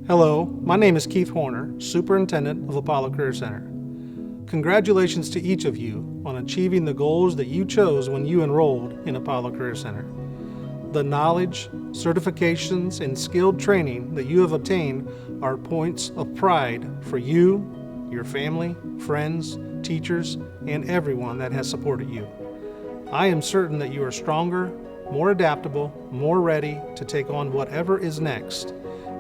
Hello, my name is Keith Horner, Superintendent of Apollo Career Center. Congratulations to each of you on achieving the goals that you chose when you enrolled in Apollo Career Center. The knowledge, certifications, and skilled training that you have obtained are points of pride for you, your family, friends, teachers, and everyone that has supported you. I am certain that you are stronger, more adaptable, more ready to take on whatever is next,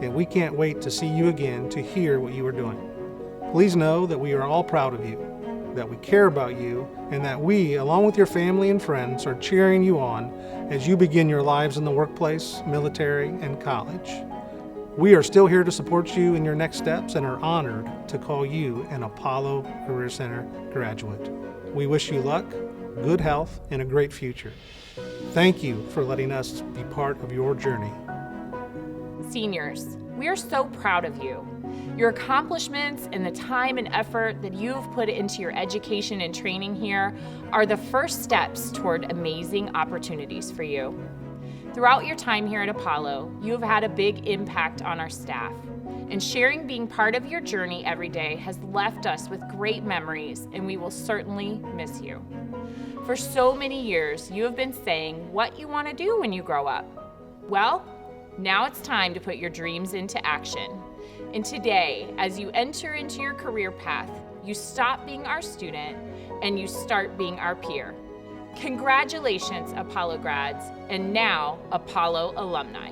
and we can't wait to see you again to hear what you are doing. Please know that we are all proud of you, that we care about you, and that we, along with your family and friends, are cheering you on as you begin your lives in the workplace, military, and college. We are still here to support you in your next steps and are honored to call you an Apollo Career Center graduate. We wish you luck, good health, and a great future. Thank you for letting us be part of your journey. Seniors, we are so proud of you. Your accomplishments and the time and effort that you've put into your education and training here are the first steps toward amazing opportunities for you. Throughout your time here at Apollo, you have had a big impact on our staff, and sharing being part of your journey every day has left us with great memories, and we will certainly miss you. For so many years, you have been saying what you want to do when you grow up. Well, now it's time to put your dreams into action. And today, as you enter into your career path, you stop being our student and you start being our peer. Congratulations, Apollo grads, and now Apollo alumni.